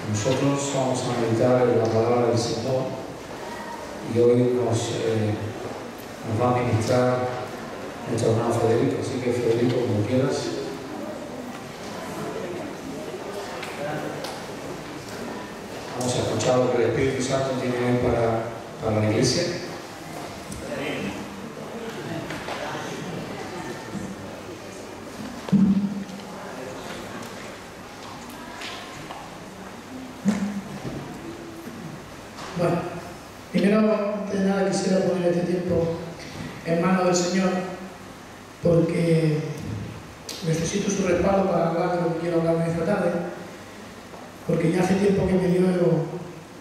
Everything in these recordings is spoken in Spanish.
Nosotros vamos a meditar en la palabra del Señor y hoy nos va a ministrar nuestro hermano Federico. Así que, Federico, como quieras. Vamos a escuchar lo que el Espíritu Santo tiene hoy para la iglesia. Bueno, primero, antes de nada, quisiera poner este tiempo en manos del Señor, porque necesito su respaldo para hablar de lo que quiero hablar esta tarde, porque ya hace tiempo que me dio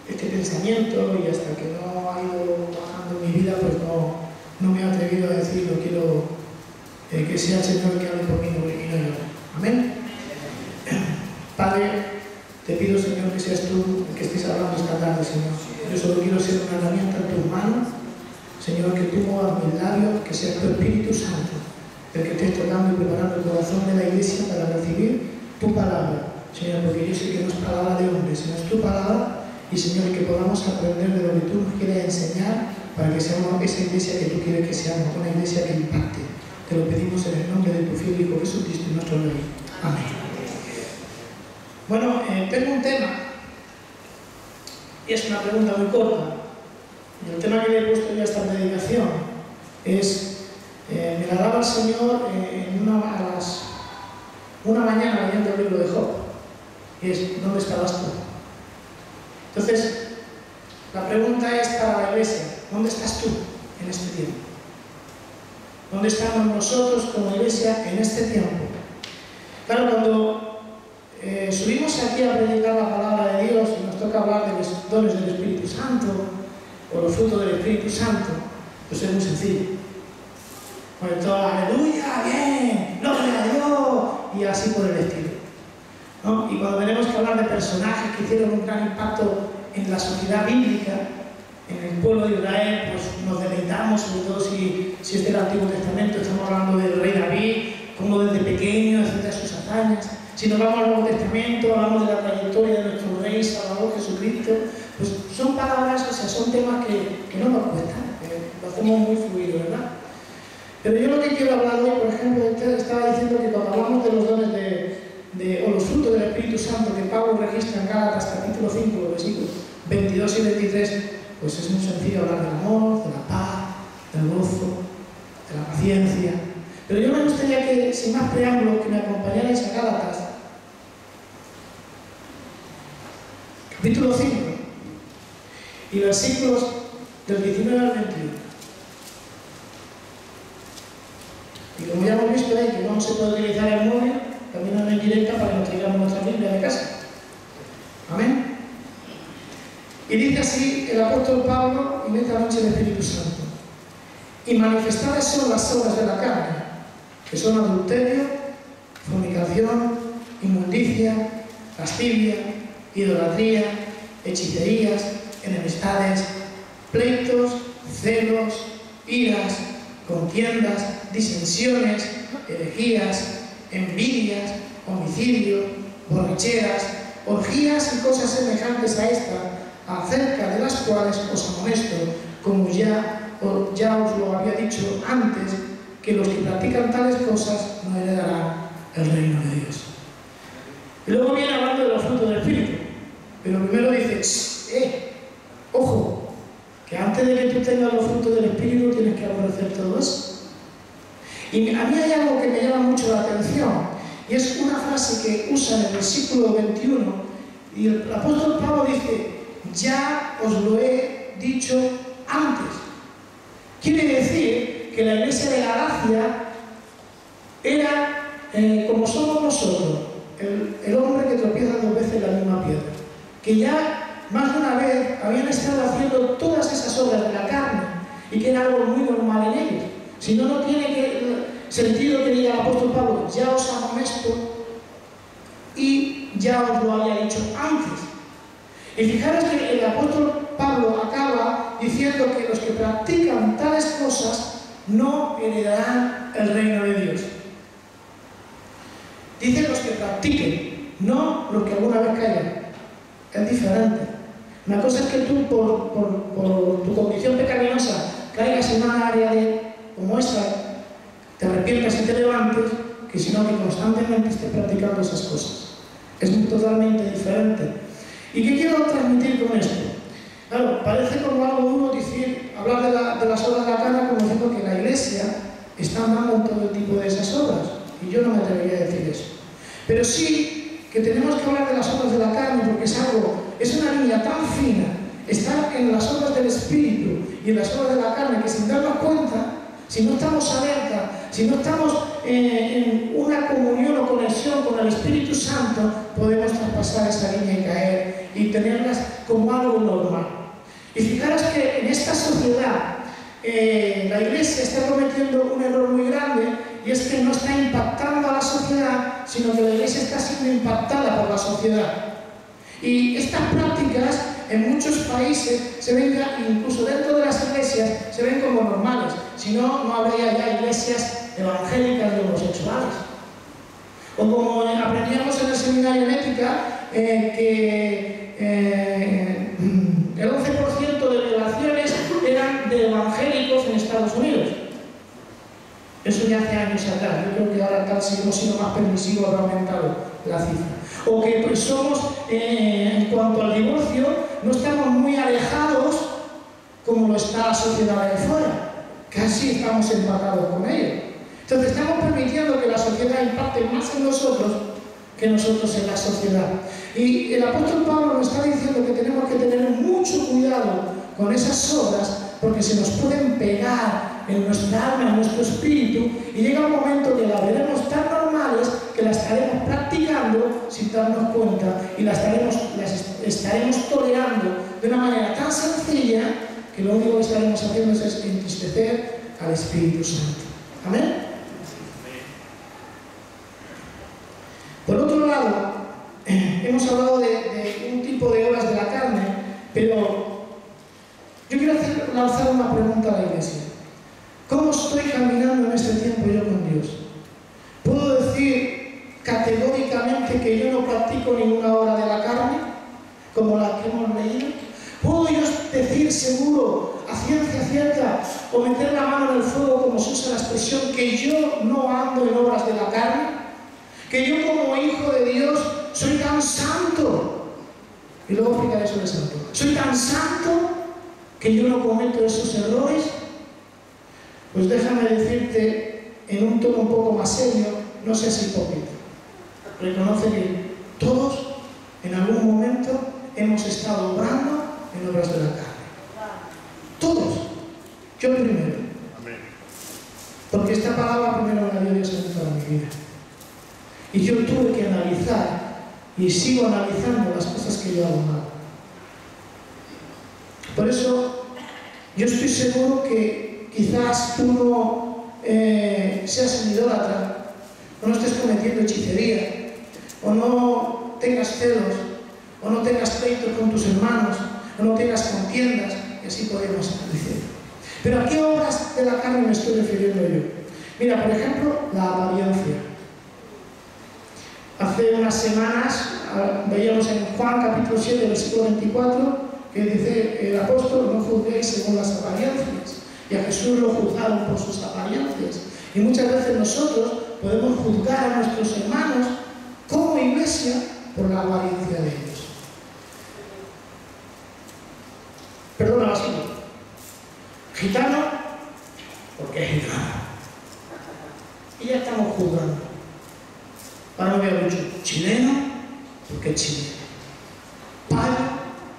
este pensamiento y hasta que no ha ido bajando en mi vida, pues no me he atrevido a decirlo. Quiero que sea el Señor el que hable por mí, no yo. Amén. Padre, te pido, Señor, que seas tú el que estés hablando esta tarde, Señor. Yo solo quiero ser una herramienta en tus manos, Señor, que tú muevas mis labios, que sea tu Espíritu Santo el que estés tocando y preparando el corazón de la iglesia para recibir tu palabra, Señor, porque yo sé que no es palabra de hombre, sino es tu palabra, y Señor, que podamos aprender de lo que tú nos quieres enseñar para que seamos esa iglesia que tú quieres que seamos, una iglesia que impacte. Te lo pedimos en el nombre de tu fiel Hijo Jesucristo, nuestro Rey. Amén. Bueno, tengo un tema, y es una pregunta muy corta, y el tema que le he puesto ya a esta predicación es, me la daba el Señor una mañana leyendo el libro de Job, y es, ¿dónde estabas tú? Entonces, la pregunta es para la iglesia, ¿dónde estás tú en este tiempo? ¿Dónde estamos nosotros como iglesia en este tiempo? Claro, cuando subimos aquí a predicar la palabra de Dios y nos toca hablar de los dones del Espíritu Santo o los frutos del Espíritu Santo, pues es muy sencillo. Pues todo, aleluya, bien, gloria a Dios, y así por el estilo, ¿no? Y cuando tenemos que hablar de personajes que hicieron un gran impacto en la sociedad bíblica, en el pueblo de Israel, pues nos deleitamos, sobre todo si es del Antiguo Testamento, estamos hablando del rey David, como desde pequeño, etcétera, sus hazañas. Si nos vamos al Nuevo Testamento, hablamos de la trayectoria de nuestro Rey Salvador Jesucristo, pues son palabras, o sea, son temas que no nos cuestan, lo hacemos muy fluido, ¿verdad? Pero yo lo que quiero hablar hoy, por ejemplo, estaba diciendo que cuando hablamos de los dones o los frutos del Espíritu Santo que Pablo registra en Gálatas capítulo 5, versículos 22 y 23, pues es muy sencillo hablar del amor, de la paz, del gozo, de la paciencia. Pero yo me gustaría que, sin más preámbulos, que me acompañarais a Gálatas, capítulo 5, y versículos del 19 al 21. Y como ya hemos visto ahí que no se puede utilizar el móvil, también en directa para que nos traigamos nuestra Biblia de casa. Amén. Y dice así el apóstol Pablo en esta noche del Espíritu Santo: y manifestadas son las obras de la carne, que son adulterio, fornicación, inmundicia, lascivia, idolatría, hechicerías, enemistades, pleitos, celos, iras, contiendas, disensiones, herejías, envidias, homicidio, borracheras, orgías y cosas semejantes a esta, acerca de las cuales os amonesto, como ya os lo había dicho antes, que los que practican tales cosas no heredarán el reino de Dios. Y luego viene hablando de los frutos del Espíritu, pero primero dice, ojo, que antes de que tú tengas los frutos del Espíritu tienes que aborrecer todo eso. Y a mí hay algo que me llama mucho la atención, y es una frase que usa en el versículo 21, y el apóstol Pablo dice, ya os lo he dicho antes. Quiere decir que la iglesia de Galacia era como somos nosotros, el hombre que tropieza dos veces en la misma piedra, que ya más de una vez habían estado haciendo todas esas obras de la carne y que era algo muy normal en ellos. Si no, no tiene sentido que diga el apóstol Pablo, ya os amonesto y ya os lo había dicho antes. Y fijaros que el apóstol Pablo acaba diciendo que los que practican tales cosas no heredarán el reino de Dios. Dice los que practiquen, no los que alguna vez callan. es diferente. Una cosa es que tú, por tu condición pecaminosa, caigas en una área como esta, te arrepientas y te levantes, que sino que constantemente estés practicando esas cosas. Es totalmente diferente. ¿Y qué quiero transmitir con esto? Claro, parece como algo duro hablar de las obras de la carne como diciendo que la Iglesia está andando en todo tipo de esas obras. Y yo no me atrevería a decir eso. Pero sí que tenemos que hablar de las obras de la carne porque es una línea tan fina, estar en las obras del Espíritu y en las obras de la carne, que sin darnos cuenta, si no estamos alerta, si no estamos en una comunión o conexión con el Espíritu Santo, podemos traspasar esa línea y caer y tenerlas como algo normal. Y fijaros que en esta sociedad la Iglesia está cometiendo un error muy grande, y es que no está impactando a la sociedad, sino que la Iglesia está siendo impactada por la sociedad. Y estas prácticas en muchos países se ven ya, incluso dentro de las iglesias, se ven como normales. Si no, no habría ya iglesias evangélicas de homosexuales. O como aprendíamos en el seminario en ética, que el 11% de violaciones eran de evangélicos en Estados Unidos. Eso ya hace años atrás. Yo creo que ahora tal si hemos sido más permisivos, habrá aumentado la cifra. O que pues somos, en cuanto al divorcio, no estamos muy alejados como lo está la sociedad de fuera. Casi estamos empatados con ellos. Entonces estamos permitiendo que la sociedad impacte más en nosotros que nosotros en la sociedad. Y el apóstol Pablo nos está diciendo que tenemos que tener mucho cuidado con esas obras, porque se nos pueden pegar en nuestra alma, en nuestro espíritu, y llega un momento que las veremos tan normales que las estaremos practicando sin darnos cuenta, y las estaremos tolerando de una manera tan sencilla que lo único que estaremos haciendo es entristecer al Espíritu Santo. ¿Amén? Por otro lado, hemos hablado de un tipo de obras de la carne, pero yo quiero lanzar una pregunta a la Iglesia. ¿Cómo estoy caminando en este tiempo yo con Dios? ¿Puedo decir categóricamente que yo no practico ninguna obra de la carne, como la que hemos leído? ¿Puedo yo decir seguro, a ciencia cierta, o meter la mano en el fuego, como se usa la expresión, que yo no ando en obras de la carne? Que yo como hijo de Dios soy tan santo, y luego explicaré eso de santo, soy tan santo que yo no cometo esos errores. Pues déjame decirte en un tono un poco más serio, no seas hipócrita. Reconoce que todos en algún momento hemos estado obrando en obras de la carne. Todos. Yo primero. Porque esta palabra primero me la dio Dios en toda mi vida. Y yo tuve que analizar, y sigo analizando las cosas que yo hago mal. Por eso, yo estoy seguro que quizás tú no seas un idólatra, o no estés cometiendo hechicería, o no tengas celos, o no tengas pleitos con tus hermanos, o no tengas contiendas, y así podemos decir. Pero ¿a qué obras de la carne me estoy refiriendo yo? Mira, por ejemplo, la apariencia. Hace unas semanas veíamos en Juan capítulo 7, versículo 24, que dice el apóstol: no juzguéis según las apariencias. Y a Jesús lo juzgaron por sus apariencias. Y muchas veces nosotros podemos juzgar a nuestros hermanos como iglesia por la apariencia de ellos. Perdona, así. Gitano, porque es gitano. Y ya estamos juzgando. Ahora no había dicho chileno, porque es chileno. Payo,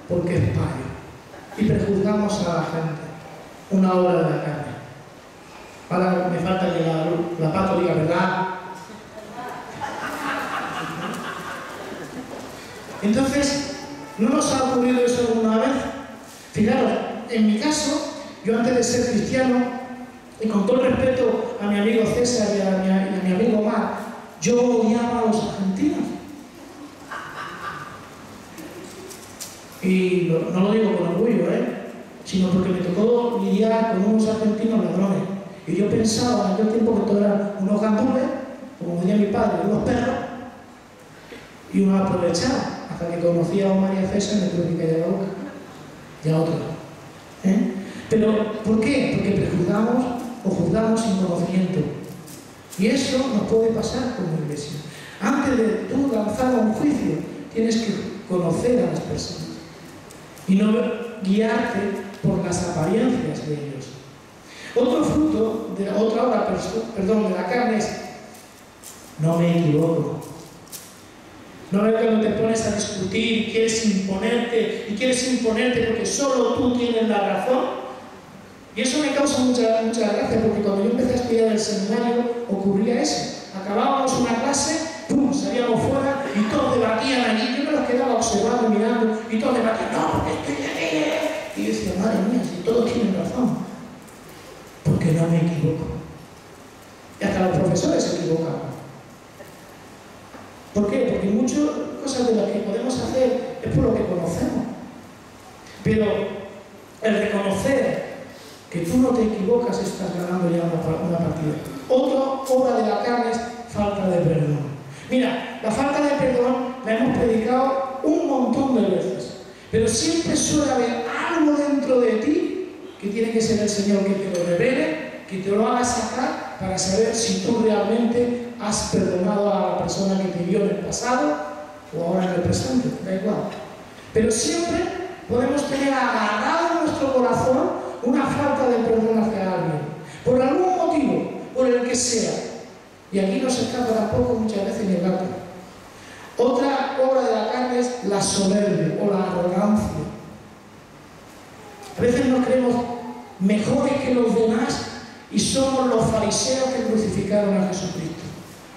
porque es payo. Y prejuzgamos a la gente. Una obra de la carne. Ahora me falta que la Pato diga verdad. Entonces, ¿no nos ha ocurrido eso alguna vez? Fijaros, en mi caso, yo antes de ser cristiano, y con todo el respeto a mi amigo César y a mi amigo Omar, yo odiaba a los argentinos. Y no lo digo con orgullo, sino porque me tocó lidiar con unos argentinos ladrones. Y yo pensaba en aquel tiempo que todos eran unos gandules, como decía mi padre, unos perros. Y uno aprovechaba hasta que conocía a María César, me tuve que callar la boca. Y a otro. Pero, ¿por qué? Porque prejuzgamos o juzgamos sin conocimiento. Y eso nos puede pasar como iglesia. Antes de tú lanzar un juicio, tienes que conocer a las personas y no guiarte por las apariencias de ellos. Otro fruto de otra obra, de la carne es: no me equivoco. No es cuando te pones a discutir y quieres imponerte porque solo tú tienes la razón. Y eso me causa mucha gracia, porque cuando yo empecé a estudiar en el seminario ocurría eso. Acabábamos una clase, ¡pum!, salíamos fuera y todos debatían allí. Yo me los quedaba observando, mirando, y todos debatían: no, porque estoy aquí. Y yo decía: madre mía, si todos tienen razón, porque no me equivoco. Y hasta los profesores se equivocaban. ¿Por qué? Porque muchas cosas de las que podemos hacer es por lo que conocemos. Pero el reconocer que tú no te equivocas, estás ganando ya una partida. Otra obra de la carne es falta de perdón. Mira, la falta de perdón la hemos predicado un montón de veces, pero siempre suele haber algo dentro de ti que tiene que ser el Señor que te lo revele, que te lo haga sacar para saber si tú realmente has perdonado a la persona que te vio en el pasado o ahora en el presente, da igual. Pero siempre podemos tener agarrado en nuestro corazón una falta de perdón hacia alguien, por algún motivo, por el que sea. Y aquí no se escapa tampoco muchas veces ni el gato. Otra obra de la carne es la soberbia o la arrogancia. A veces nos creemos mejores que los demás y somos los fariseos que crucificaron a Jesucristo.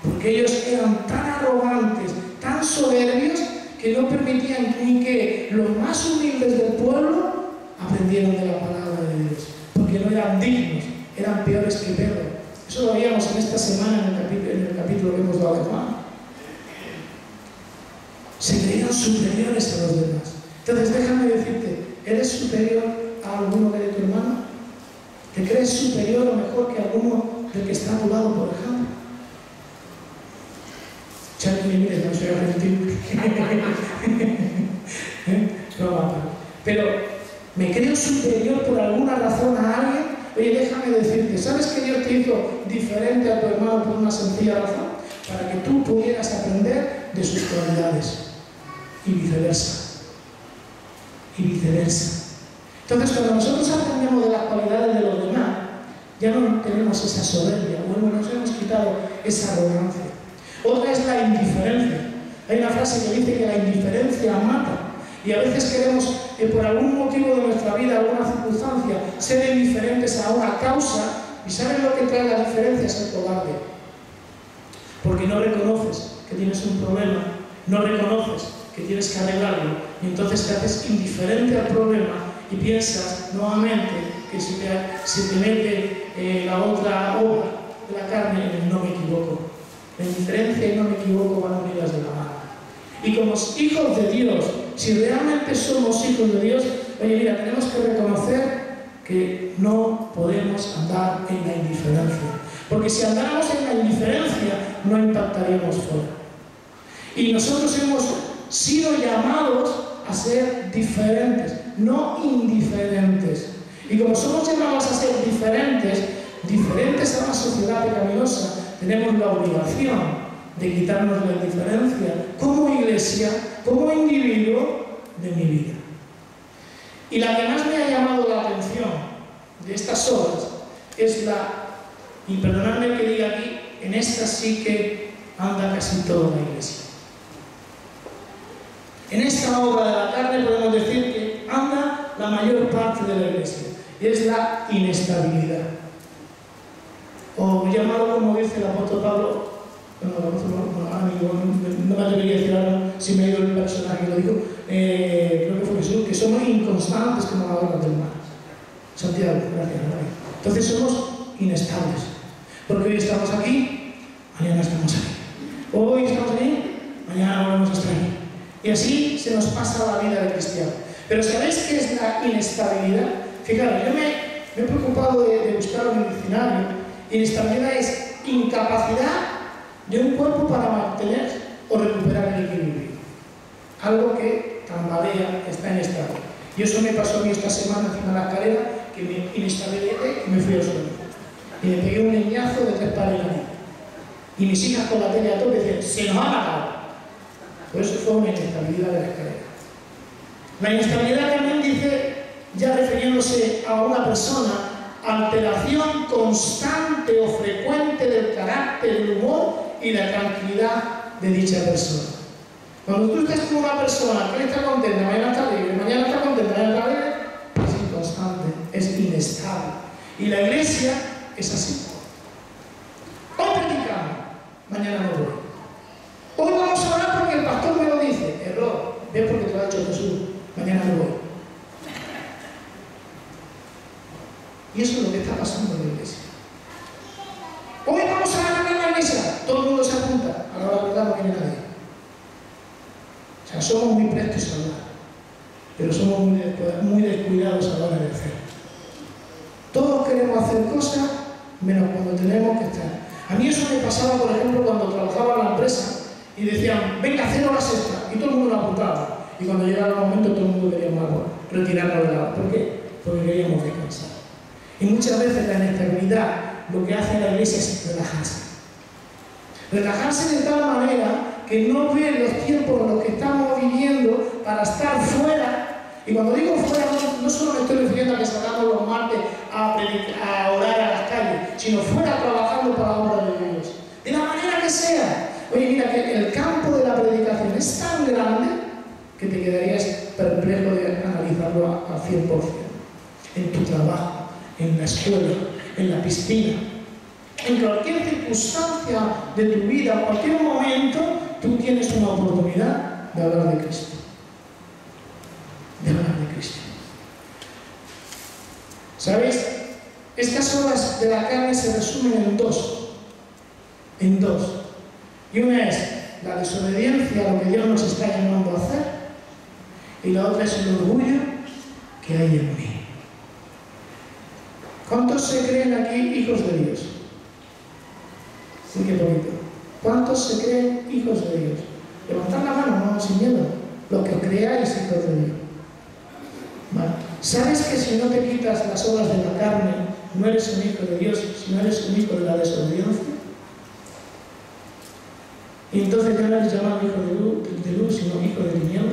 Porque ellos eran tan arrogantes, tan soberbios, que no permitían ni que los más humildes del pueblo aprendieron de la palabra de Dios, porque no eran dignos, eran peores que Pedro. Eso lo veíamos en esta semana en el capítulo que hemos dado de Juan. Se creían superiores a los demás. Entonces déjame decirte, ¿eres superior a alguno de tu hermano? ¿Te crees superior o mejor que alguno del que está a tu lado, por ejemplo? Charlie, mire, no soy argentino. Pero ¿me creo superior por alguna razón a alguien? Oye, déjame decirte, ¿sabes que Dios te hizo diferente a tu hermano por una sencilla razón? Para que tú pudieras aprender de sus cualidades. Y viceversa. Y viceversa. Entonces, cuando nosotros aprendemos de las cualidades de los demás, ya no tenemos esa soberbia, bueno, nos hemos quitado esa arrogancia. Otra es la indiferencia. Hay una frase que dice que la indiferencia mata. Y a veces queremos, por algún motivo de nuestra vida, alguna circunstancia, ser indiferentes a una causa. ¿Y sabes lo que trae la diferencia? Ser cobarde. Porque no reconoces que tienes un problema, no reconoces que tienes que arreglarlo, y entonces te haces indiferente al problema y piensas nuevamente que se te mete la otra obra de la carne en el no me equivoco. La indiferencia y no me equivoco van unidas de la mano. Y como hijos de Dios, si realmente somos hijos de Dios, oye, mira, tenemos que reconocer que no podemos andar en la indiferencia. Porque si andáramos en la indiferencia, no impactaríamos fuera. Y nosotros hemos sido llamados a ser diferentes, no indiferentes. Y como somos llamados a ser diferentes a una sociedad pecaminosa, tenemos la obligación de quitarnos la indiferencia como iglesia, como individuo de mi vida. Y la que más me ha llamado la atención de estas obras es y perdonadme que diga aquí, en esta sí que anda casi toda la iglesia. En esta obra de la carne podemos decir que anda la mayor parte de la iglesia, y es la inestabilidad. O llamado, como dice el apóstol Pablo, no me atrevería a decir algo si me ha ido el personaje, lo digo, creo que fue Jesús, que somos inconstantes como la ola del mar. Santiago, gracias. Entonces somos inestables, porque hoy estamos aquí, mañana estamos aquí. Hoy estamos aquí, mañana volvemos a estar aquí. Y así se nos pasa la vida de cristiano. Pero ¿sabéis qué es la inestabilidad? Fijaros, yo me he preocupado de buscar en el diccionario. Inestabilidad es incapacidad de un cuerpo para mantener o recuperar el equilibrio. algo que tambalea, está inestable. Y eso me pasó a mí esta semana encima de la escalera, que me inestabilicé y me fui al suelo. Y me pegué un leñazo de 3 pares. Y mis hijas con la tele a tope decían, se nos ha matado. Pues eso fue una inestabilidad de la escalera. La inestabilidad también dice, ya refiriéndose a una persona, alteración constante o frecuente del carácter, del humor y la tranquilidad de dicha persona. Cuando tú estás con una persona que está contenta, mañana está alegre, mañana está contenta, mañana está alegre, es inconstante, es inestable. Y la iglesia es así. Hoy predicamos, mañana no voy. Hoy vamos a orar porque el pastor me lo dice. Error, ves porque te lo ha dicho Jesús, mañana no voy. Y eso es lo que está pasando en la iglesia. Hoy vamos a ganar la iglesia, todo el mundo se apunta, a la hora de verdad no viene nadie. O sea, somos muy prestos a hablar, pero somos muy descuidados a la hora de hacer. Todos queremos hacer cosas, menos cuando tenemos que estar. A mí eso me pasaba, por ejemplo, cuando trabajaba en la empresa y decían, venga, 0 horas extra, y todo el mundo lo apuntaba. Y cuando llegaba el momento, todo el mundo quería más retirarnos de la. ¿Por qué? Porque queríamos descansar. Y muchas veces la inestabilidad lo que hace la iglesia es relajarse. Relajarse de tal manera que no ve los tiempos en los que estamos viviendo para estar fuera. Y cuando digo fuera, no solo me estoy refiriendo a que salgamos los martes a orar a las calles, sino fuera trabajando para la obra de Dios. De la manera que sea. Oye, mira que el campo de la predicación es tan grande que te quedarías perplejo de analizarlo al 100%. En tu trabajo, en la escuela, en la piscina, en cualquier circunstancia de tu vida, en cualquier momento, tú tienes una oportunidad de hablar de Cristo. De hablar de Cristo. ¿Sabéis? Estas obras de la carne se resumen en dos. En dos. Y una es la desobediencia a lo que Dios nos está llamando a hacer, y la otra es el orgullo que hay en mí. ¿Cuántos se creen aquí hijos de Dios? Sí, qué bonito. ¿Cuántos se creen hijos de Dios? Levantad la mano, no, sin miedo. Los que os creáis hijos de Dios. Vale. ¿Sabes que si no te quitas las obras de la carne, no eres un hijo de Dios, sino eres un hijo de la desobediencia? Y entonces ya no eres llamado hijo de luz, sino hijo de tiniebla.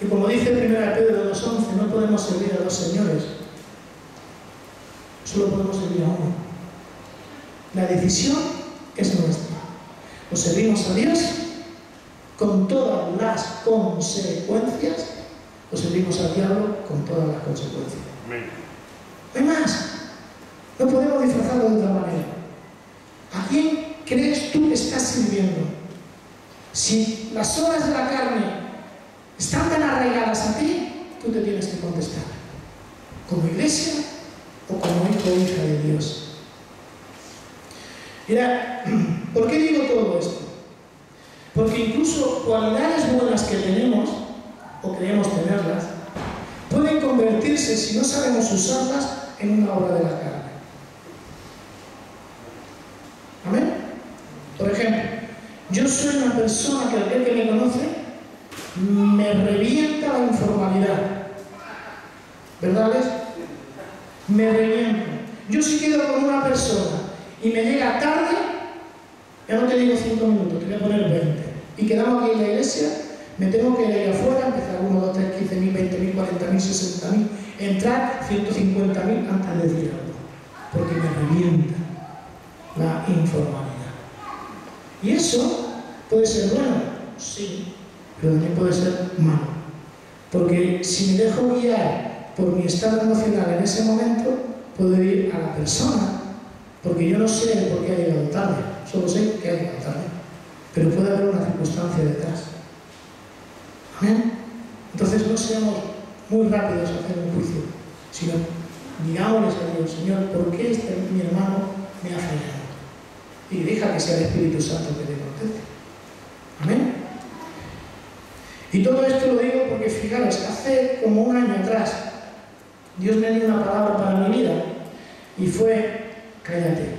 Y como dice 1 Pedro 2:11, no podemos servir a dos señores. Solo podemos servir a uno. La decisión es nuestra. O servimos a Dios con todas las consecuencias, o servimos al diablo con todas las consecuencias. No hay más. No podemos disfrazarlo de otra manera. ¿A quién crees tú que estás sirviendo? Si las obras de la carne están tan arraigadas a ti, tú te tienes que contestar. Como iglesia o como hijo o hija de Dios. Mira, ¿por qué digo todo esto? Porque incluso cualidades buenas que tenemos, o creemos tenerlas, pueden convertirse, si no sabemos usarlas, en una obra de la carne. ¿Amén? Por ejemplo, yo soy una persona que aquel que me conoce me revienta la informalidad. ¿Verdad? Me revienta. Yo si quedo con una persona y me llega tarde, ya no te digo 5 minutos, te voy a poner 20. Y quedamos aquí en la iglesia, me tengo que ir ahí afuera, empezar 1, 2, 3, 15.000, 20.000, 40.000, 60.000, entrar 150.000 antes de decir algo. Porque me revienta la informalidad. Y eso puede ser bueno, sí, pero también puede ser malo. Porque si me dejo guiar por mi estado emocional en ese momento, puedo ir a la persona, porque yo no sé por qué ha llegado tarde, solo sé que ha llegado tarde, pero puede haber una circunstancia detrás. ¿Amén? Entonces no seamos muy rápidos a hacer un juicio, sino digámosles a Dios, Señor, ¿por qué mi hermano me ha fallado? Y deja que sea el Espíritu Santo que te conteste. Amén. Y todo esto lo digo porque fijaros, hace como un año atrás Dios me dio una palabra para mi vida y fue: cállate,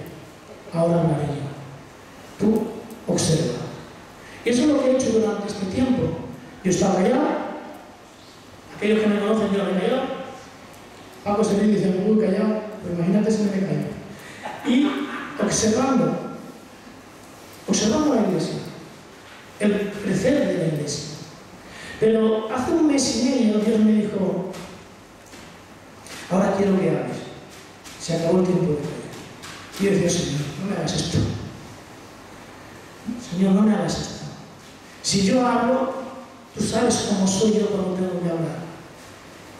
ahora hablaré yo. Tú observa. Y eso es lo que he hecho durante este tiempo. Yo estaba callado, aquellos que me conocen yo me he callado, Paco se me dice, muy callado, pues imagínate si me he callado. Y observando la iglesia, el crecer de la iglesia. Pero hace un mes y medio Dios me dijo, ahora quiero que hables. Se acabó el tiempo de callar. Y yo decía, Señor, no me hagas esto. Señor, no me hagas esto. Si yo hablo, tú sabes cómo soy yo cuando tengo que hablar.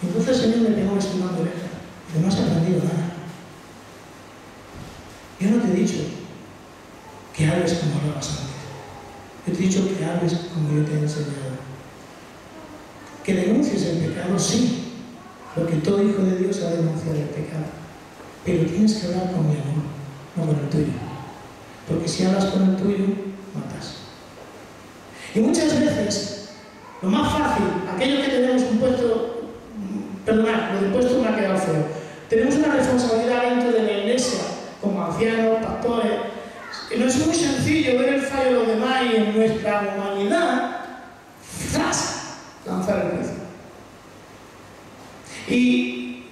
Y entonces el Señor me pegó estimando oreja. Y no has aprendido nada. Yo no te he dicho que hables como hablabas antes. Yo te he dicho que hables como yo te he enseñado. Que denuncies el pecado, sí, porque todo hijo de Dios ha de denunciar el pecado. Pero tienes que hablar con mi amor, no con el tuyo. Porque si hablas con el tuyo, matas. Y muchas veces, lo más fácil, aquellos que tenemos un puesto, perdonad, lo del puesto me ha quedado feo. Tenemos una responsabilidad dentro de la iglesia, como ancianos, pastores, que no es muy sencillo ver el fallo de los demás y en nuestra humanidad, ¡zas!, lanzar el juicio. Y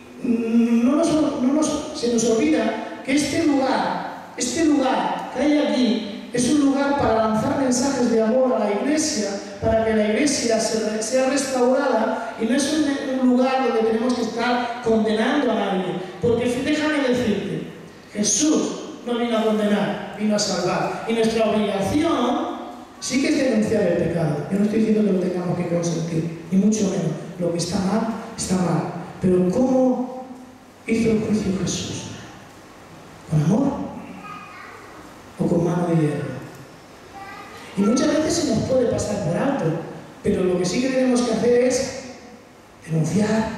se nos olvida que este lugar que hay aquí es un lugar para lanzar mensajes de amor a la iglesia, para que la iglesia sea restaurada, y no es un lugar donde tenemos que estar condenando a nadie, porque déjame decirte, Jesús no vino a condenar, vino a salvar, y nuestra obligación sí que es denunciar el pecado. Yo no estoy diciendo que lo tengamos que consentir, ni mucho menos. Lo que está mal, está mal. Pero ¿cómo hizo el juicio Jesús? ¿Con amor o con mano de hierro? Y muchas veces se nos puede pasar por alto, pero lo que sí que tenemos que hacer es denunciar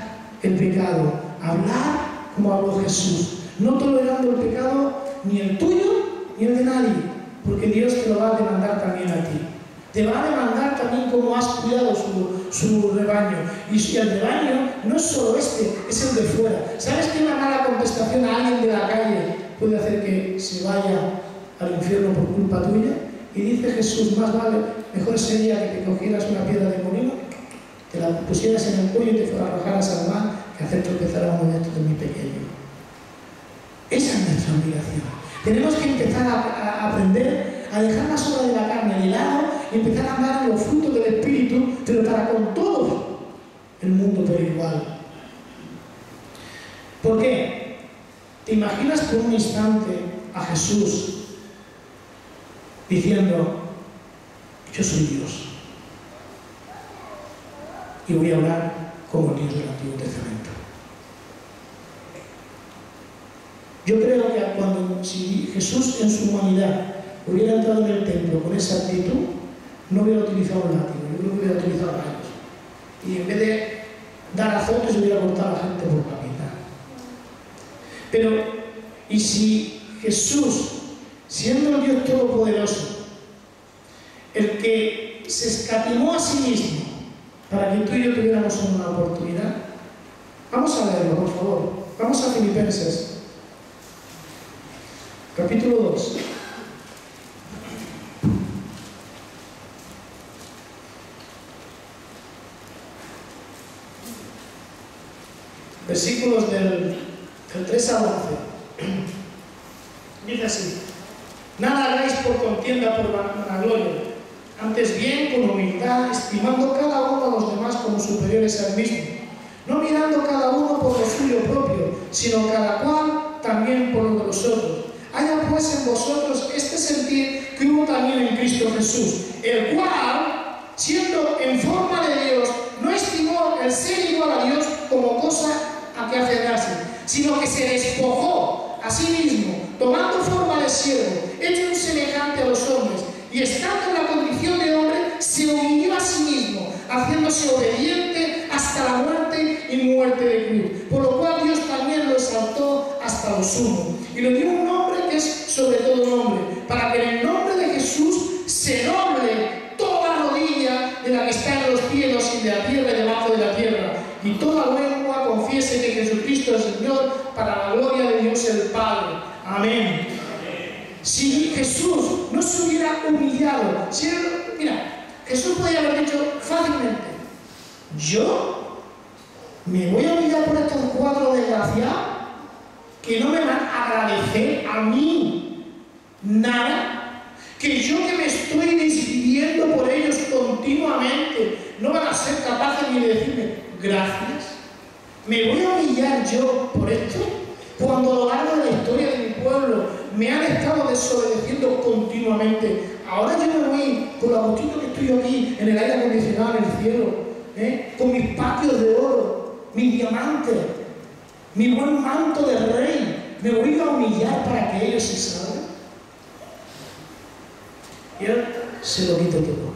el pecado, hablar como habló Jesús, no tolerando el pecado ni el tuyo ni el de nadie, porque Dios te lo va a demandar también a ti. Te va a demandar también cómo has cuidado su rebaño. Y el rebaño no es solo este, es el de fuera. ¿Sabes que una mala contestación a alguien de la calle puede hacer que se vaya al infierno por culpa tuya? Y dice Jesús, más vale, mejor sería que te cogieras una piedra de molino, te la pusieras en el cuello y te arrojaras al mar, que hacer tropezar a uno de estos de muy pequeño. Esa es nuestra obligación. Tenemos que empezar a aprender a dejar las obras de la carne de lado y empezar a andar en los frutos del Espíritu, pero para con todo el mundo por igual. ¿Por qué? ¿Te imaginas por un instante a Jesús diciendo, yo soy Dios y voy a hablar como el Dios del Antiguo Testamento? Yo creo que si Jesús en su humanidad hubiera entrado en el templo con esa actitud, no hubiera utilizado un látigo, yo creo que hubiera utilizado rayos. Y en vez de dar azotes, hubiera cortado a la gente por la mitad. Pero, ¿y si Jesús, siendo el Dios Todopoderoso, el que se escatimó a sí mismo para que tú y yo tuviéramos una oportunidad? Vamos a leerlo, por favor. Vamos a Filipenses, capítulo 2. Versículos del 3 al 11. Dice así: nada hagáis por contienda, por vanagloria, antes bien con humildad, estimando cada uno a los demás como superiores al mismo, no mirando cada uno por lo suyo propio, sino cada cual también por lo de los otros. Haya pues en vosotros este sentir que hubo también en Cristo Jesús, el cual, siendo en forma de Dios, no estimó el ser igual a Dios como cosa a que aferrarse, sino que se despojó a sí mismo, tomando forma de siervo, hecho un semejante a los hombres, y estando en la condición de hombre, se humilló a sí mismo, haciéndose obediente hasta la muerte y muerte de cruz, por lo cual Dios también lo exaltó hasta lo sumo, y le dio un nombre que es sobre todo nombre, para que en el nombre de Jesús se doble toda rodilla de la que está en los cielos y de la tierra y debajo de la tierra, y toda lengua confiese que Jesucristo es Señor, para la gloria de Dios el Padre. Amén. Si Jesús no se hubiera humillado, mira, Jesús podía haber dicho fácilmente: yo me voy a humillar por estos 4 desgraciados que no me van a agradecer a mí nada, que yo que me estoy decidiendo por ellos continuamente no van a ser capaces ni de decirme gracias. ¿Me voy a humillar yo por esto? Cuando a lo largo de la historia de mi pueblo me han estado desobedeciendo continuamente. Ahora yo me voy con lo agustito que estoy yo aquí, en el aire acondicionado, en el cielo, con mis patios de oro, mis diamantes, mi buen manto de rey. ¿Me voy a humillar para que ellos se salven? Y Él se lo quito todo,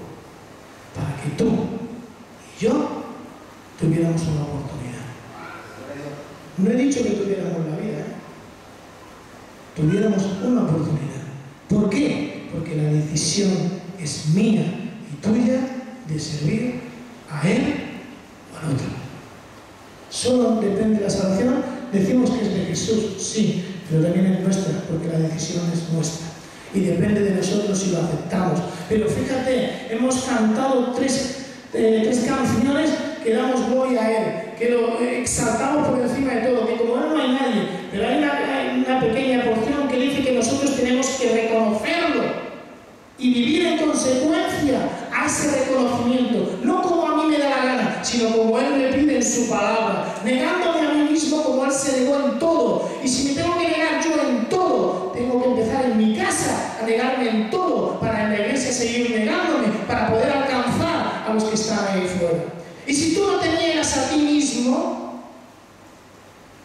para que tú y yo tuviéramos una oportunidad. No he dicho que tuviéramos la vida, tuviéramos una oportunidad. ¿Por qué? Porque la decisión es mía y tuya de servir a Él o al otro. Solo depende de la salvación. Decimos que es de Jesús, sí, pero también es nuestra, porque la decisión es nuestra. Y depende de nosotros si lo aceptamos. Pero fíjate, hemos cantado tres canciones que damos gloria a Él, que lo exaltamos por encima de todo, que como Él no hay nadie. Pero hay una pequeña porción que dice que nosotros tenemos que reconocerlo y vivir en consecuencia a ese reconocimiento, no como a mí me da la gana, sino como Él me pide en su palabra, negándome a mí mismo como Él se negó en todo. Y si me tengo que negar yo en todo, tengo que empezar en mi casa a negarme en todo, para en la iglesia seguir negándome, para poder alcanzar a los que están ahí fuera. Y si tú no te niegas a ti mismo,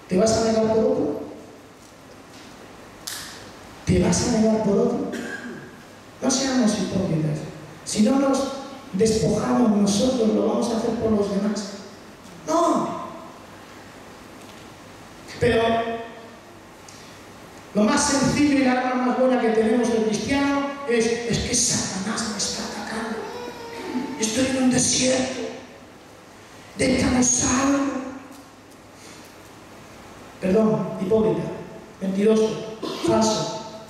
¿te vas a negar por otro? ¿Te vas a negar por otro? No seamos hipócritas. Si no nos despojamos nosotros, lo vamos a hacer por los demás. No. Pero lo más sencillo y la arma más buena que tenemos el cristiano es que Satanás me está atacando. Estoy en un desierto. De esta no salgo. Perdón, hipócrita, mentiroso, falso.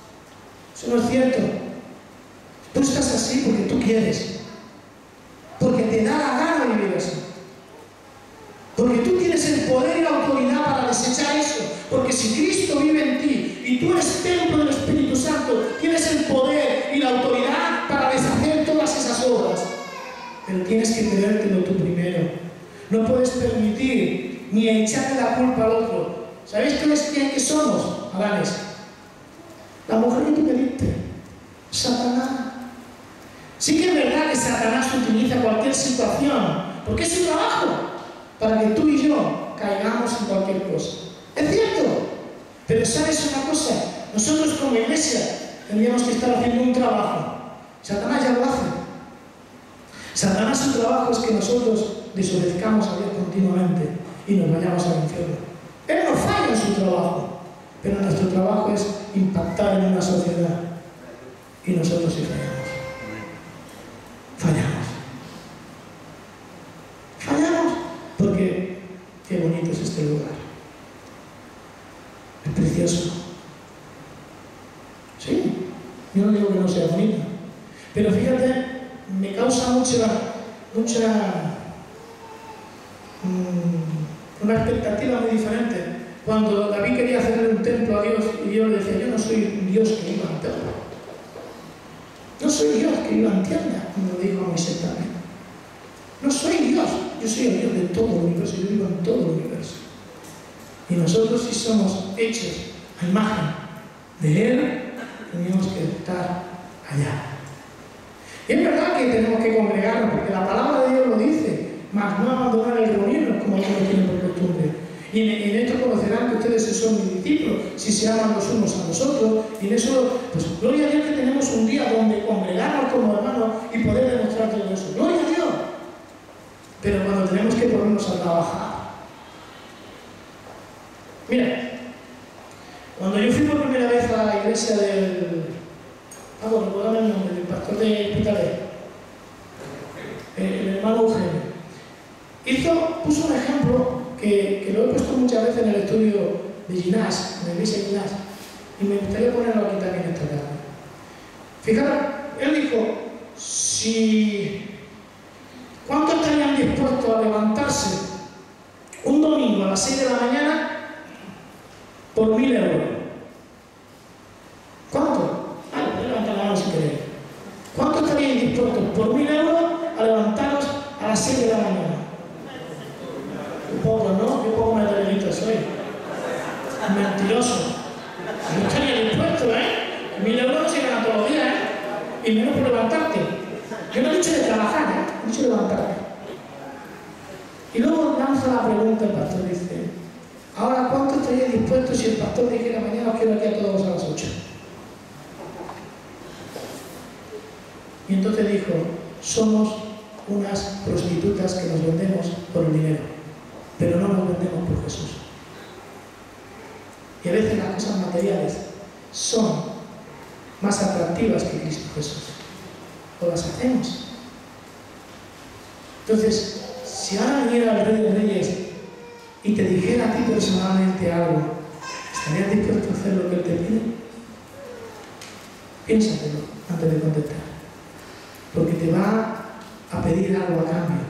Eso no es cierto. Tú estás así porque tú quieres. Porque te da la gana vivir así. Porque tú tienes el poder y la autoridad para desechar eso. Porque si Cristo vive en ti y tú eres templo del Espíritu Santo, tienes el poder y la autoridad para deshacer todas esas obras. Pero tienes que creértelo tú primero. No puedes permitir ni echarle la culpa al otro. ¿Sabéis quién somos, Adanes? La mujer que tú me diste, Satanás. Sí que es verdad que Satanás utiliza cualquier situación, porque es su trabajo, para que tú y yo caigamos en cualquier cosa. Es cierto, pero ¿sabes una cosa? Nosotros como iglesia tendríamos que estar haciendo un trabajo. Satanás ya lo hace. Satanás su trabajo es que nosotros desobedezcamos a Dios continuamente y nos vayamos al infierno. Él no falla en su trabajo, pero nuestro trabajo es impactar en una sociedad y nosotros sí fallamos. Fallamos porque qué bonito es este lugar. Es precioso. Sí, yo no digo que no sea bonito, pero fíjate, me causa una expectativa muy diferente. Cuando David quería hacerle un templo a Dios y Dios le decía: yo no soy un Dios que iba en templo. No soy Dios que iba en tienda, como lo dijo Moisés también. No soy Dios, yo soy el Dios de todo el universo, yo vivo en todo el universo. Y nosotros, si somos hechos a imagen de Él, tenemos que estar allá. Y es verdad que tenemos que congregarnos, porque la palabra de Dios lo dice, mas no abandonar el reunirnos como algunos tienen por costumbre. Y en esto conocerán que ustedes son mis discípulos, si se aman los unos a los otros. Y en eso, pues gloria a Dios que tenemos un día donde congregarnos como hermanos y poder demostrar todo eso. Gloria a Dios. Pero cuando tenemos que ponernos a trabajar. Mira, cuando yo fui por primera vez a la iglesia del... recuérdame el nombre, del pastor de Hospitalet, el hermano Eugenio, puso un ejemplo que lo he puesto muchas veces en el estudio de Ginás, en la iglesia de Ginás, y me gustaría ponerlo aquí también esta tarde. Fijaros, él dijo, si levantarse un domingo a las 6 de la mañana por 1.000 euros. ¿Cuánto? Podéis levantar la mano si queréis. ¿Cuánto estaríais dispuestos por 1.000 euros a levantaros a las 6 de la mañana? Un poco, ¿no? Qué poco materialista soy. Mentiroso. No estaría dispuesto, 1.000 euros no se ganan todos los días, y menos por levantarte. Yo no he dicho de trabajar, he dicho de levantarte. Y luego lanza la pregunta el pastor, dice: ahora, ¿cuánto estaría dispuesto si el pastor dijera mañana os quiero aquí a todos a las 8? Y entonces dijo: somos unas prostitutas que nos vendemos por el dinero, pero no nos vendemos por Jesús. Y a veces las cosas materiales son más atractivas que Cristo Jesús. O las hacemos. Entonces, si ahora viniera el Rey de Reyes y te dijera a ti personalmente algo, ¿estarías dispuesto a hacer lo que Él te pide? Piénsatelo antes de contestar. Porque te va a pedir algo a cambio.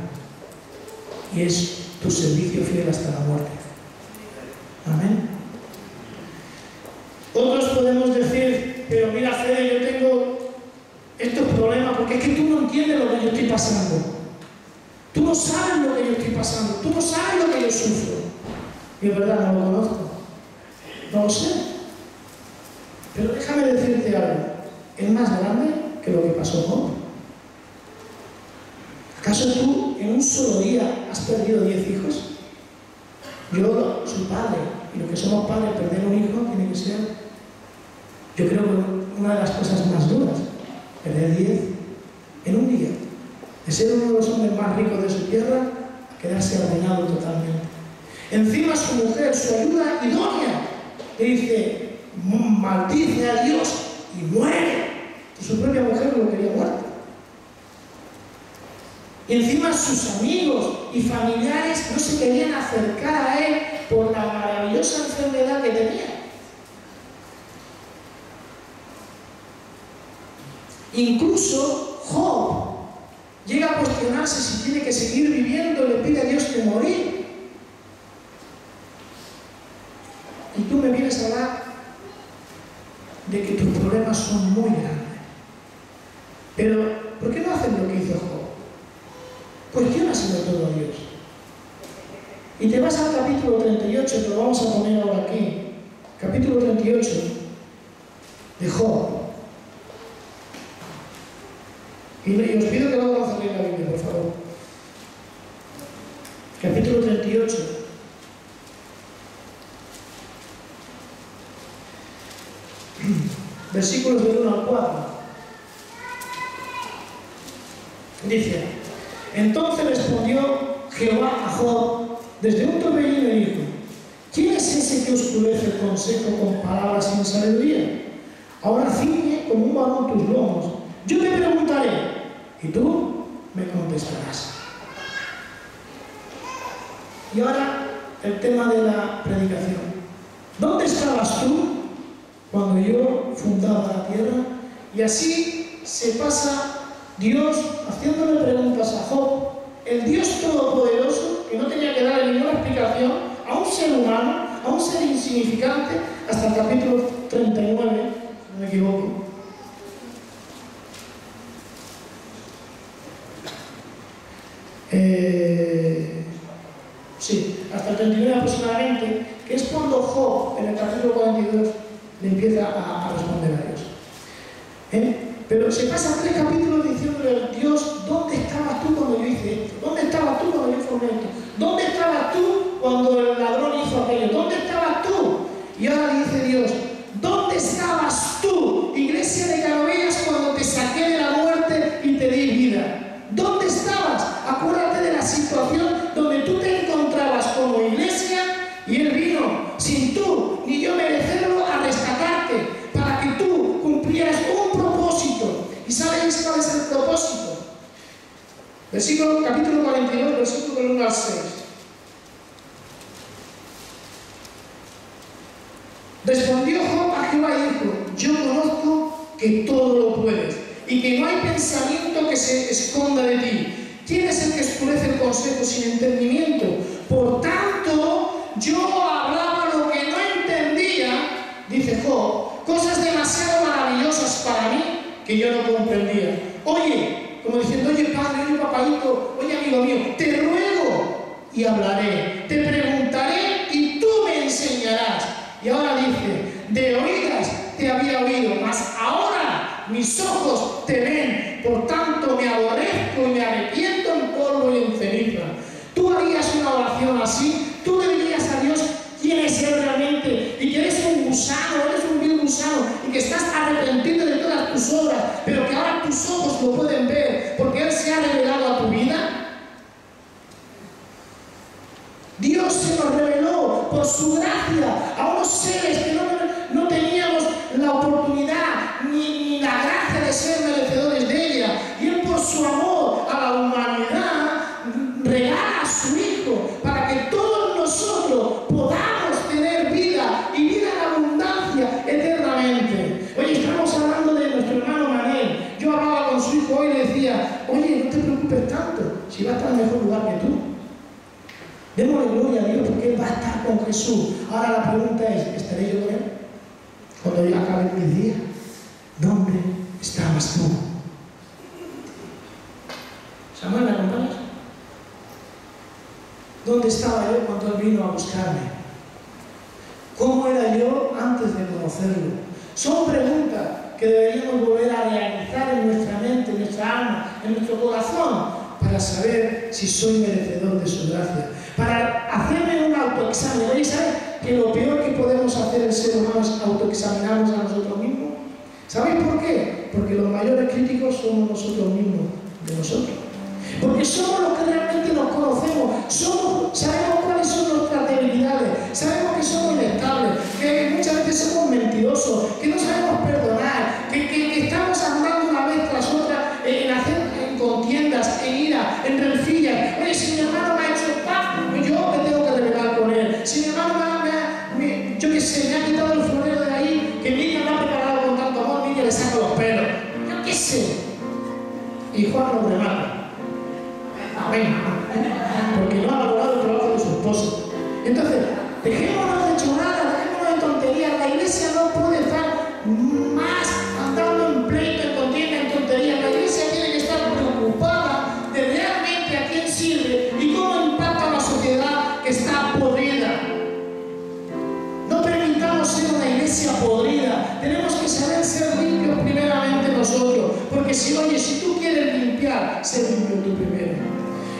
Y es tu servicio fiel hasta la muerte. Amén. Otros podemos decir: pero mira, Fede, yo tengo estos problemas porque es que tú no entiendes lo que yo estoy pasando. Tú no sabes lo que yo estoy pasando. Tú no sabes lo que yo sufro. Y es verdad, no lo conozco. No lo sé. Pero déjame decirte algo. Es más grande que lo que pasó Job. ¿Acaso tú en un solo día has perdido 10 hijos? Yo soy padre. Y lo que somos padres, perder un hijo tiene que ser, yo creo que una de las cosas más duras. Perder 10 en un día. De ser uno de los hombres más ricos de su tierra a quedarse arruinado totalmente. Encima su mujer, su ayuda idónea, le dice: maldice a Dios y muere. Y su propia mujer lo quería muerto. Y encima sus amigos y familiares no se querían acercar a él por la maravillosa enfermedad que tenía. Incluso Job llega a cuestionarse si tiene que seguir viviendo y le pide a Dios que morir. Y tú me vienes a hablar de que tus problemas son muy grandes. Pero, ¿por qué no hacen lo que hizo Job? Cuestiónaselo todo a Dios. Y te vas al capítulo 38, que lo vamos a poner ahora aquí. Capítulo 38 de Job. Y os pido que lo hagan salir la Biblia, por favor. Capítulo 38. Versículos del 1 al 4. Dice: entonces respondió Jehová a Job desde un torbellino y dijo: ¿quién es ese que oscurece el consejo con palabras sin sabiduría? Ahora ciñe como un varón tus lomos. Yo te preguntaré y tú me contestarás. Y ahora el tema de la predicación. ¿Dónde estabas tú cuando yo fundaba la tierra? Y así se pasa Dios haciéndole preguntas a Job, el Dios Todopoderoso, que no tenía que darle ninguna explicación a un ser humano, a un ser insignificante, hasta el capítulo 39, si no me equivoco. Sí, hasta el 39 aproximadamente, que es cuando Job, en el capítulo 42, le empieza a responder a Dios. Pero se pasa 3 capítulos diciéndole a Dios: ¿dónde estabas tú cuando yo hice esto? ¿Dónde estabas tú cuando yo formé esto? ¿Dónde estabas tú cuando el ladrón hizo aquello? ¿Dónde estabas tú? Y ahora dice Dios: ¿dónde estabas tú, iglesia de Canovillas, cuando te saqué de la muerte y te di vida? ¿Dónde estabas? Acuérdate de la situación donde tú te encontrabas como iglesia y Él vino, sin tú ni yo merecerlo, a rescatarte para que tú cumplieras un propósito. ¿Y sabéis cuál es el propósito? Capítulo 42, versículo del 1 al 6. Respondió Job a Jehová y dijo: yo conozco que todo lo puedes y que no hay pensamiento que se esconda de ti. ¿Quién es el que oscurece el consejo sin entendimiento. Por tanto, yo hablaba lo que no entendía, dice Job, cosas demasiado maravillosas para mí que yo no comprendía. Oye, como diciendo, oye padre, oye papaito, oye amigo mío, te ruego y hablaré, te preguntaré y tú me enseñarás. Y ahora dice, de oídas te había oído, mas ahora mis ojos te ven, por tanto me aborrezco y me arrepiento en polvo y en ceniza. ¿Tú harías una oración así? ¿Tú le dirías a Dios quién es Él realmente? Y que eres un gusano, eres un vil gusano, y que estás arrepentido de todas tus obras, pero que ahora tus ojos lo pueden ver, porque Él se ha revelado a tu vida. Dios se nos reveló por su gracia a unos seres que no teníamos la oportunidad ni la gracia de ser merecedores de ella. Y Él, por su amor a la humanidad, regala a su Hijo para que todos nosotros podamos tener vida y vida en abundancia eternamente. Hoy estamos hablando de nuestro hermano Manuel. Yo hablaba con su hijo hoy y le decía, oye, no te preocupes tanto, si va a estar en mejor lugar que tú. Démosle gloria a Dios porque Él va a estar con Jesús. Ahora la pregunta es, ¿estaré yo con Él? Cuando yo acabe mi día, ¿dónde estabas tú? Samuel, ¿me acompañas? ¿Dónde estaba yo cuando Él vino a buscarme? ¿Cómo era yo antes de conocerlo? Son preguntas que deberíamos volver a realizar en nuestra mente, en nuestra alma, en nuestro corazón, para saber si soy merecedor de su gracia. Para hacerme un autoexamen. ¿Veis? ¿Sabes que lo peor que podemos hacer el ser humano es autoexaminarnos a nosotros mismos? ¿Sabéis por qué? Porque los mayores críticos somos nosotros mismos de nosotros. Porque somos los que realmente nos conocemos, sabemos cuáles son nuestras debilidades, sabemos que somos inestables, que muchas veces somos mentirosos, que no sabemos perdonar, que estamos andando una vez tras otra en contiendas, en ira, en rencillas. Oye, si mi hermano me ha hecho paz, yo me tengo que rebelar con él. Si mi hermano yo qué sé, me ha quitado el florero de ahí, que Miriam me ha preparado con tanto amor, Miriam le saca los pelos. Yo qué sé. Y Juan nos remata. Amén. Porque no ha valorado el trabajo de su esposo. Entonces, dejémonos de chorradas, dejémonos de tonterías. La iglesia no puede estar más andando en pleito, en contienda, en tonterías. La iglesia tiene que estar preocupada de realmente a quién sirve y cómo impacta a la sociedad que está podrida. No permitamos ser una iglesia podrida. Tenemos que saber ser limpios primeramente nosotros. Porque si tú quieres limpiar, sé limpio tú primero.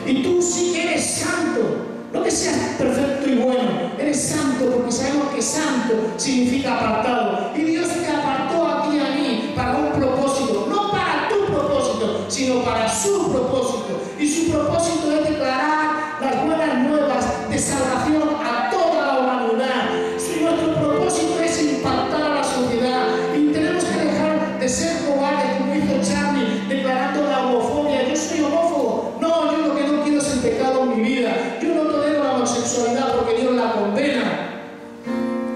Y tú sí que eres santo, no que seas perfecto y bueno, eres santo porque sabemos que santo significa apartado. Y Dios te apartó a ti y a mí para un propósito, no para tu propósito, sino para su propósito. Y su propósito es declarar las buenas nuevas de salvación a toda la humanidad. Y nuestro propósito es impactar a la sociedad. Y tenemos que dejar de ser cobardes, como hizo Charlie, declarando la homofobia. Yo soy homófobo. No, yo lo que no quiero es el pecado en mi vida. Yo no tolero la homosexualidad porque Dios la condena.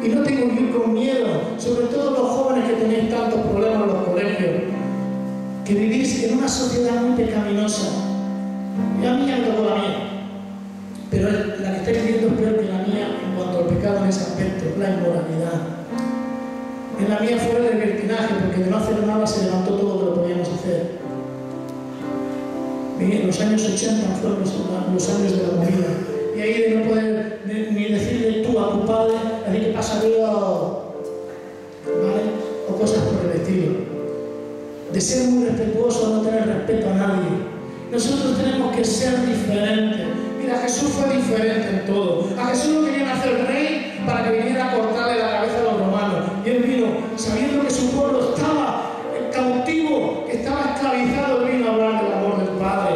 Y no tengo que ir con miedo, sobre todo los jóvenes que tenéis tantos problemas en los colegios, que vivís en una sociedad muy pecaminosa. Y a mí ya me tocó la mía. Pero la que estáis viviendo es peor que la mía en cuanto al pecado en ese aspecto, la inmoralidad. En la mía fue el libertinaje, porque de no hacer nada se levantó todo lo que lo podíamos hacer. En los años 80 fueron los años de la movida. Y ahí de no poder ni decirle tú a tu padre, decir que pasa Dios, ¿vale? O cosas por el estilo. De ser muy respetuoso, no tener respeto a nadie. Nosotros tenemos que ser diferentes. Mira, Jesús fue diferente en todo. A Jesús lo querían hacer rey para que viniera a cortarle la cabeza a los romanos. Y Él vino, sabiendo que su pueblo estaba cautivo, que estaba esclavizado, Él vino a hablar del amor del Padre.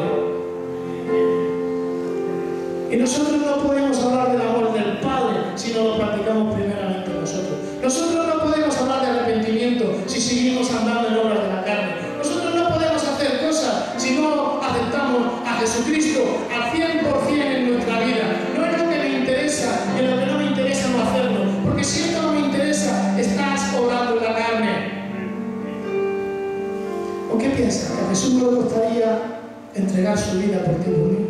Y nosotros no podemos hablar del amor del Padre si no lo practicamos primeramente nosotros. Nosotros no podemos hablar de arrepentimiento si seguimos andando en obras de la carne. Nosotros no podemos hacer cosas si no aceptamos a Jesucristo al 100% en nuestra vida. No es lo que me interesa, y en lo que no me interesa no hacerlo. Porque si esto no me interesa, estás obrando en la carne. ¿O qué piensas? ¿Que a Jesús no le gustaría entregar su vida por ti y por mí?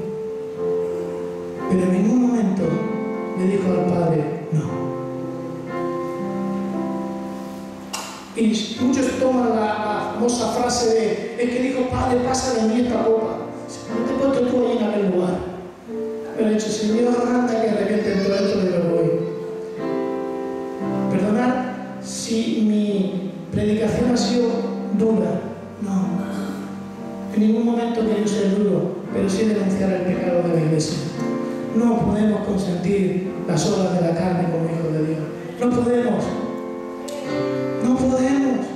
Y muchos toman la famosa frase de, es que dijo, Padre, pasa de mí esta copa. No te puesto tú ahí en aquel lugar. Pero he dicho, Señor, anda que de repente todo esto de lo voy. Perdonad si mi predicación ha sido dura. No. En ningún momento quiero ser duro, pero sí denunciar el pecado de la iglesia. No podemos consentir las obras de la carne como hijos de Dios. No podemos. No podemos.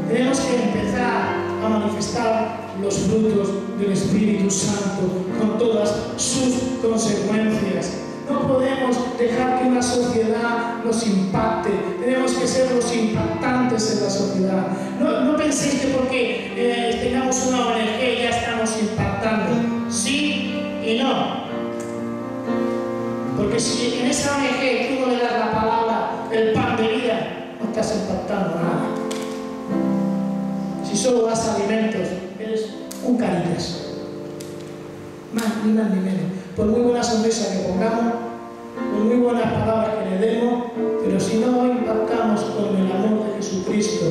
Tenemos que empezar a manifestar los frutos del Espíritu Santo con todas sus consecuencias. No podemos dejar que una sociedad nos impacte. Tenemos que ser los impactantes en la sociedad. No penséis que porque tengamos una ONG ya estamos impactando. Sí y no. Porque si en esa ONG tú no le das la palabra, el pan de vida, no estás impactando nada. Si solo das alimentos, eres un Caritas. Ni más ni menos. Por muy buena sonrisa que pongamos, por muy buenas palabras que le demos, pero si no impactamos con el amor de Jesucristo,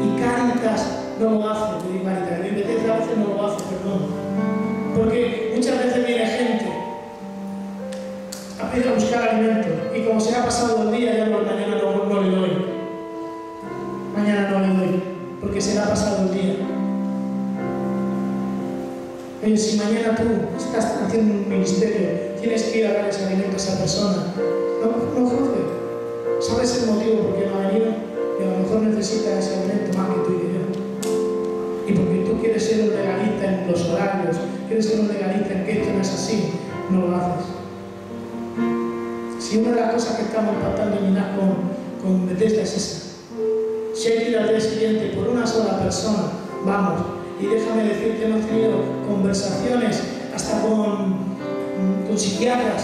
y Caritas no lo hace, te digo Caritas, el Bethesda a veces no lo hace, perdón. Porque muchas veces viene gente a buscar alimento, y como se ha pasado el día, ya por mañana no le doy. Mañana no le doy, porque se le ha pasado el día. Oye, si mañana tú estás haciendo un ministerio, tienes que ir a dar ese alimento a esa persona, no juzgues. ¿Sabes el motivo por qué no ha venido? Y a lo mejor necesita ese alimento más que tú y yo. Y porque tú quieres ser un legalista en los horarios, quieres ser un legalista en que esto no es así, no lo haces. Si una de las cosas que estamos tratando de mirar con Bethesda es esa. Si hay que ir al día siguiente por una sola persona, vamos. Y déjame decir que hemos tenido conversaciones hasta con psiquiatras.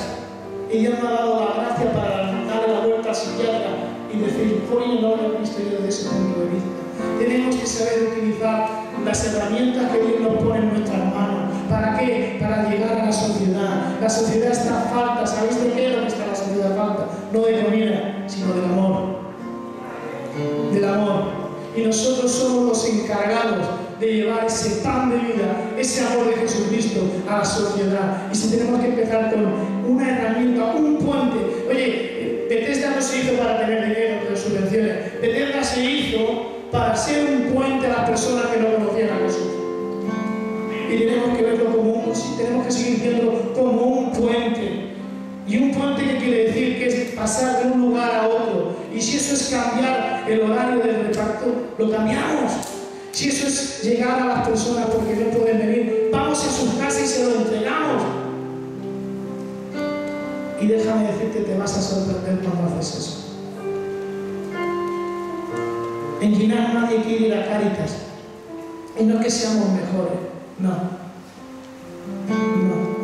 Y Dios me ha dado la gracia para darle la vuelta al psiquiatra y decir, oye, no lo he visto yo desde ese punto de vista. Tenemos que saber utilizar las herramientas que Dios nos pone en nuestras manos. ¿Para qué? Para llegar a la sociedad. La sociedad está falta. ¿Sabéis de qué es lo que está la sociedad falta? No de comida, sino del amor. Del amor. Y nosotros somos los encargados de llevar ese pan de vida, ese amor de Jesucristo a la sociedad. Y si tenemos que empezar con una herramienta, un puente. Oye, Bethesda no se hizo para tener dinero de subvenciones. Bethesda se hizo para ser un puente a las personas que no conocían a Jesús. Y tenemos que verlo tenemos que seguir viendo como un puente. Y un puente que quiere decir que es pasar de un lugar a otro. Y si eso es cambiar el horario del reparto, lo cambiamos. Si eso es llegar a las personas porque no pueden venir, vamos a sus casas y se lo entregamos. Y déjame decirte, te vas a sorprender cuando haces eso. En Guinar nadie quiere ir a Caritas. Y no es que seamos mejores, no.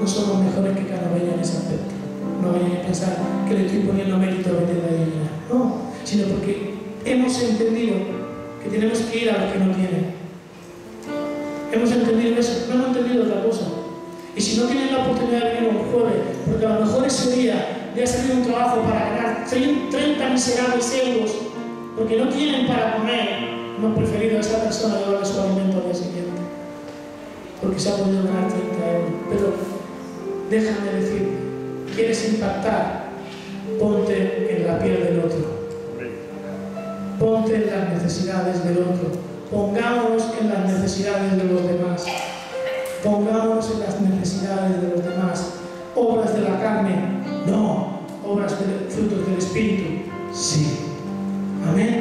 No somos mejores que Canovella en ese aspecto. No vayan a pensar que le estoy poniendo mérito a Bethesda y Guinar. No, sino porque hemos entendido que tenemos que ir a los que no tienen. Hemos entendido eso, no hemos entendido otra cosa. Y si no tienen la oportunidad de venir un jueves, porque a lo mejor ese día le ha salido un trabajo para ganar 30 miserables euros, porque no tienen para comer, hemos preferido a esa persona llevarle su alimento al día siguiente, porque se ha podido ganar 30 euros. Pero déjame decirte, ¿quieres impactar? Ponte en la piel del otro. Ponte en las necesidades del otro. Pongámonos en las necesidades de los demás. Pongámonos en las necesidades de los demás. Obras de la carne, no. Obras de frutos del Espíritu, sí. Amén.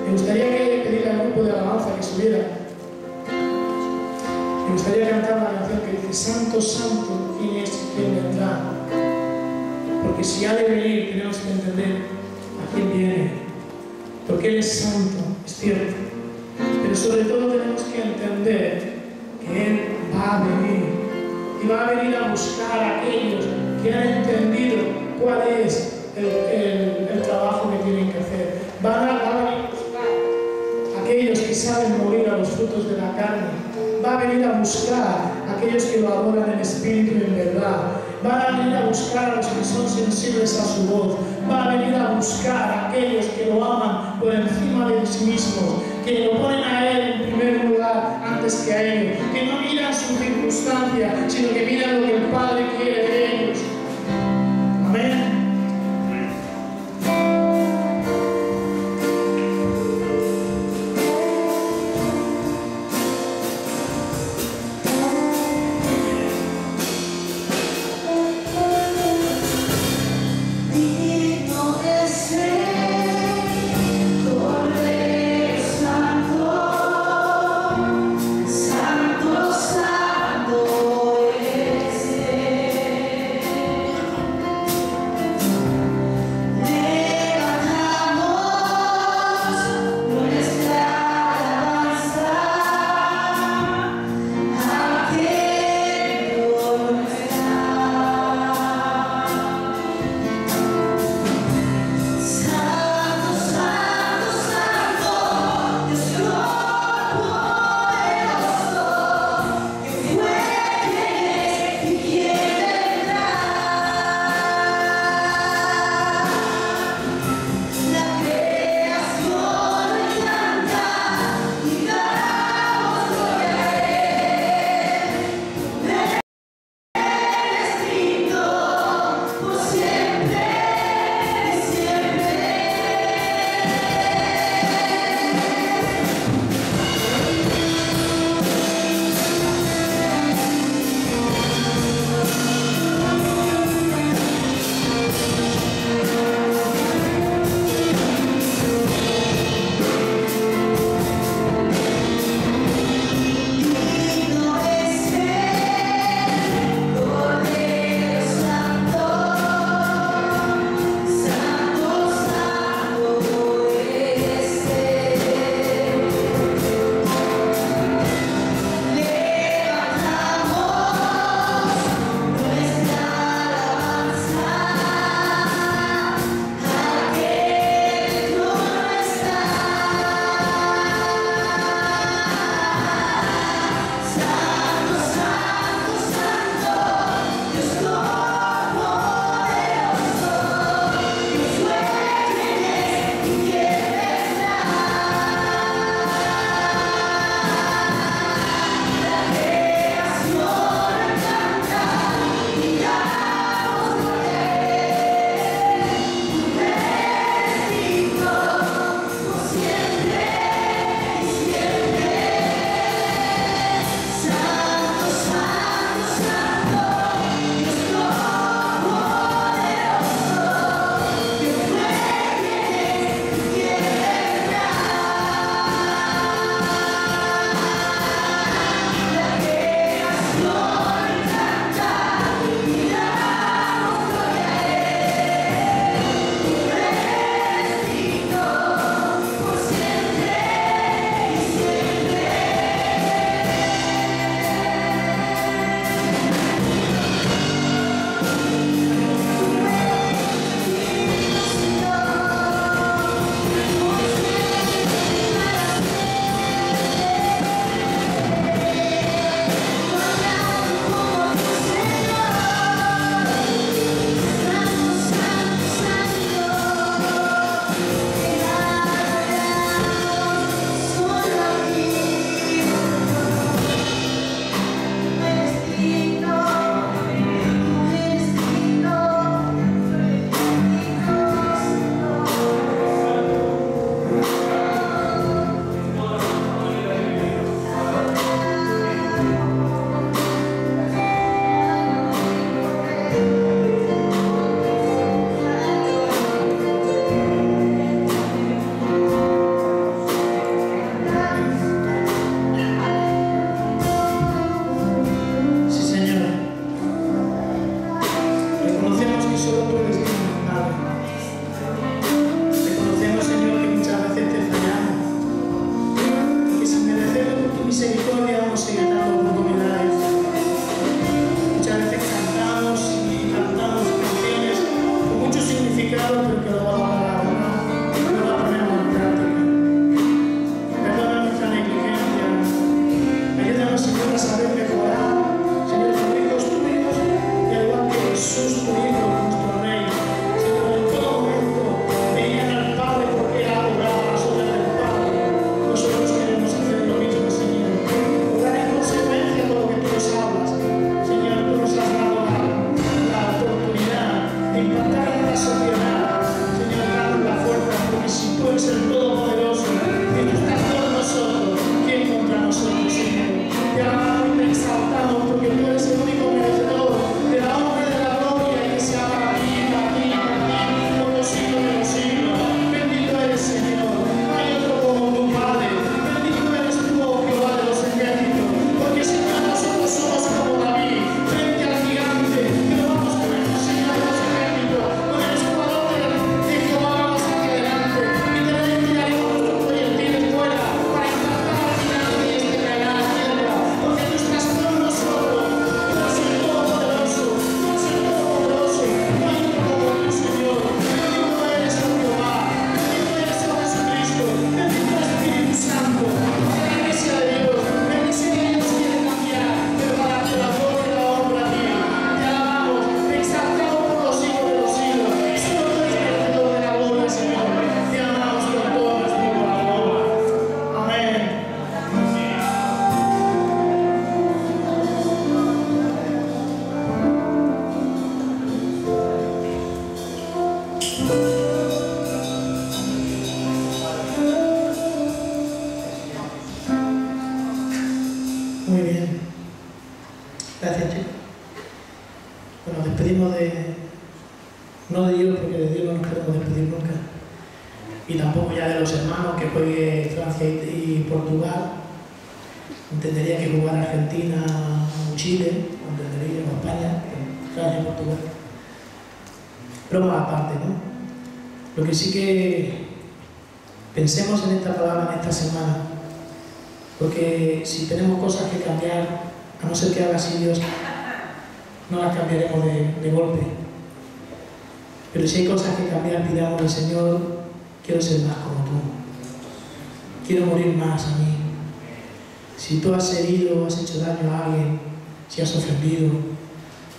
Me gustaría que pedirle al grupo de alabanza que subiera. Me gustaría cantar una canción que dice: Santo, Santo, ¿quién es quien vendrá? Porque si ha de venir, tenemos que entender a quién viene. Porque Él es santo, es cierto. Pero sobre todo tenemos que entender que Él va a venir. Y va a venir a buscar a aquellos que han entendido cuál es el trabajo que tienen que hacer. Van a venir a buscar a aquellos que saben morir a los frutos de la carne. Va a venir a buscar a aquellos que lo adoran en espíritu y en verdad. van a venir a buscar a los que son sensibles a su voz, van a venir a buscar a aquellos que lo aman por encima de sí mismos, que lo ponen a Él en primer lugar antes que a ellos, que no miran su circunstancia, sino que miran lo que el Padre quiere de ellos. Amén. Gracias, chicos. Bueno, despedimos no de Dios, porque de Dios no nos podemos despedir nunca. Y tampoco ya de los hermanos que juegue Francia y Portugal. Entendería que jugar Argentina o Chile, o entendería o España, Francia y Portugal. Broma aparte, ¿no? Lo que sí que pensemos en esta palabra en esta semana, porque si tenemos cosas que cambiar, a no ser que haga así Dios, no las cambiaremos de golpe. Pero si hay cosas que cambiar, pidamos al Señor, quiero ser más como tú, quiero morir más a mí. Si tú has herido, has hecho daño a alguien, si has ofendido,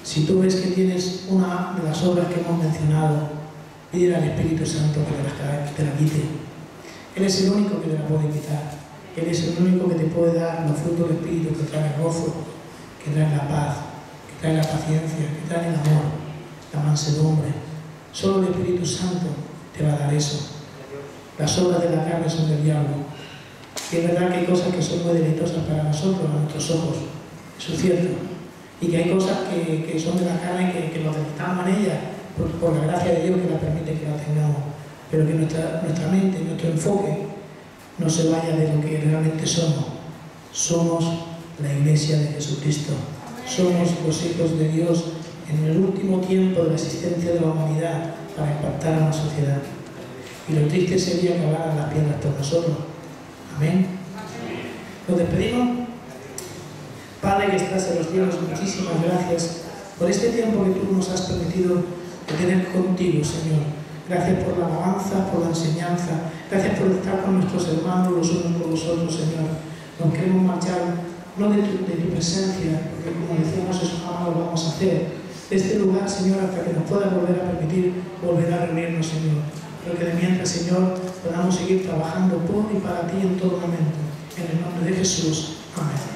si tú ves que tienes una de las obras que hemos mencionado, pide al Espíritu Santo que te la quite. Él es el único que te la puede quitar. Él es el único que te puede dar los frutos del Espíritu que traen el gozo, que traen la paz, que traen la paciencia, que traen el amor, la mansedumbre. Solo el Espíritu Santo te va a dar eso. Las obras de la carne son del diablo. Y es verdad que hay cosas que son muy deleitosas para nosotros, a nuestros ojos. Eso es cierto. Y que hay cosas que son de la carne que nos deleitamos en ellas por la gracia de Dios que la permite que la tengamos. Pero que nuestra mente, nuestro enfoque no se vaya de lo que realmente somos. Somos la Iglesia de Jesucristo. Somos los hijos de Dios en el último tiempo de la existencia de la humanidad para impactar a la sociedad. Y lo triste sería que hablaran las piedras por nosotros. Amén. Nos despedimos. Padre que estás en los cielos, muchísimas gracias por este tiempo que tú nos has permitido tener contigo, Señor. Gracias por la alabanza, por la enseñanza. Gracias por estar con nuestros hermanos los unos con los otros, Señor. Nos queremos marchar no de tu presencia, porque como decíamos, eso jamás lo vamos a hacer. De este lugar, Señor, hasta que nos puedas volver a permitir volver a reunirnos, Señor. Pero que de mientras, Señor, podamos seguir trabajando por y para ti en todo momento. En el nombre de Jesús. Amén.